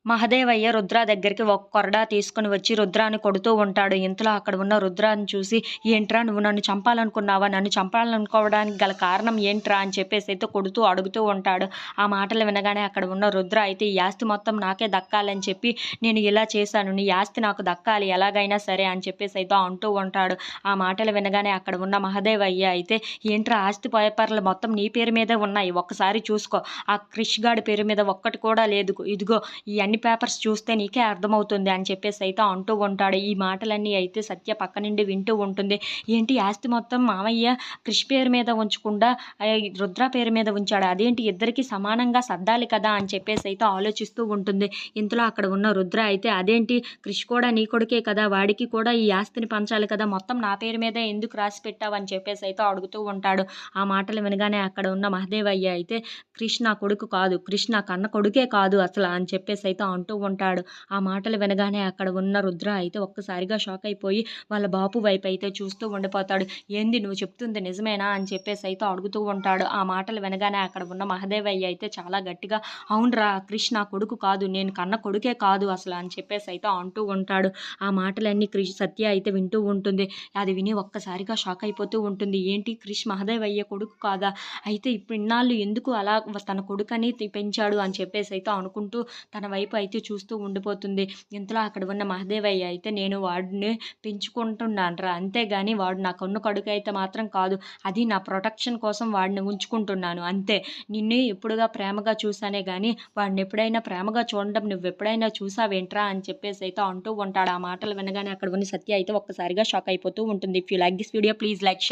మహదేవయ్య రుద్ర దగ్గరికి ఒక కొరడా తీసుకొని వచ్చి రుద్రాన్ని కొడుతూ ఉంటాడు. ఇంతలో అక్కడ ఉన్న రుద్రాన్ని చూసి, ఏంట్రా నువ్వు నన్ను చంపాలనుకున్నావా? నన్ను చంపాలనుకోవడానికి గల కారణం ఏంట్రా అని చెప్పేసి అయితే కొడుతూ అడుగుతూ ఉంటాడు. ఆ మాటలు వినగానే అక్కడ ఉన్న రుద్ర అయితే ఈ ఆస్తి మొత్తం నాకే దక్కాలని చెప్పి నేను ఇలా చేశాను. నీ ఆస్తి నాకు దక్కాలి ఎలాగైనా సరే అని చెప్పేసి అయితే అంటూ ఉంటాడు. ఆ మాటలు వినగానే అక్కడ ఉన్న మహదేవయ్య అయితే, ఏంట్రా ఆస్తి పేపర్లు మొత్తం నీ పేరు మీదే ఉన్నాయి, ఒక్కసారి చూసుకో. ఆ క్రిష్ గాడి పేరు మీద ఒక్కటి కూడా లేదు. ఇదిగో ఈ అన్ని పేపర్స్ చూస్తే నీకే అర్థమవుతుంది అని చెప్పేసి అయితే అంటూ ఉంటాడు. ఈ మాటలన్నీ అయితే సత్య పక్క నుండి వింటూ ఉంటుంది. ఏంటి ఆస్తి మొత్తం మామయ్య క్రిష్ పేరు మీద ఉంచకుండా రుద్ర పేరు మీద ఉంచాడు, అదేంటి ఇద్దరికి సమానంగా సర్దాలి కదా అని చెప్పేసి అయితే ఆలోచిస్తూ ఉంటుంది. ఇంతలో అక్కడ ఉన్న రుద్ర అయితే, అదేంటి క్రిష్ కూడా నీ కొడుకే కదా, వాడికి కూడా ఈ ఆస్తిని పంచాలి కదా, మొత్తం నా పేరు మీదే ఎందుకు రాసి పెట్టావు అని చెప్పేసి అయితే అడుగుతూ ఉంటాడు. ఆ మాటలు వినగానే అక్కడ ఉన్న మహదేవయ్య అయితే, క్రిష్ నా కొడుకు కాదు, క్రిష్ నా కన్న కొడుకే కాదు అసలు అని చెప్పేసి అయితే అంటూ ఉంటాడు. ఆ మాటలు వినగానే అక్కడ ఉన్న రుద్ర అయితే ఒక్కసారిగా షాక్ అయిపోయి వాళ్ళ బాపు వైపు అయితే చూస్తూ ఉండిపోతాడు. ఏంది నువ్వు చెప్తుంది నిజమేనా అని చెప్పేసి అయితే అడుగుతూ ఉంటాడు. ఆ మాటలు వినగానే అక్కడ ఉన్న మహదేవయ్య అయితే చాలా గట్టిగా, అవునరా క్రిష్ నా కొడుకు కాదు, నేను కన్న కొడుకే కాదు అసలు అని చెప్పేసి అయితే అంటూ ఉంటాడు. ఆ మాటలన్నీ సత్య అయితే వింటూ ఉంటుంది. అది విని ఒక్కసారిగా షాక్ అయిపోతూ ఉంటుంది. ఏంటి క్రిష్ మహదేవయ్య కొడుకు కాదా, అయితే ఇప్పుడు ఇన్నాళ్ళు ఎందుకు అలా తన కొడుకని పెంచాడు అని చెప్పేసి అయితే అనుకుంటూ తన వైపు అయితే చూస్తూ ఉండిపోతుంది. ఇంతలో అక్కడ ఉన్న మహదేవయ్య అయితే, నేను వాడిని పెంచుకుంటున్నానురా, అంతేగాని వాడు నా కన్ను కొడుకు అయితే మాత్రం కాదు, అది నా ప్రొటెక్షన్ కోసం వాడిని ఉంచుకుంటున్నాను అంతే. నిన్ను ఎప్పుడుగా ప్రేమగా చూసానే కానీ వాడిని ఎప్పుడైనా ప్రేమగా చూడడం నువ్వు ఎప్పుడైనా చూసావేంట్రా అని చెప్పేసి అయితే అంటూ ఉంటాడు. ఆ మాటలు వినగానే అక్కడ ఉన్న సత్య అయితే ఒక్కసారిగా షాక్ అయిపోతూ ఉంటుంది. If you like this video please like, share.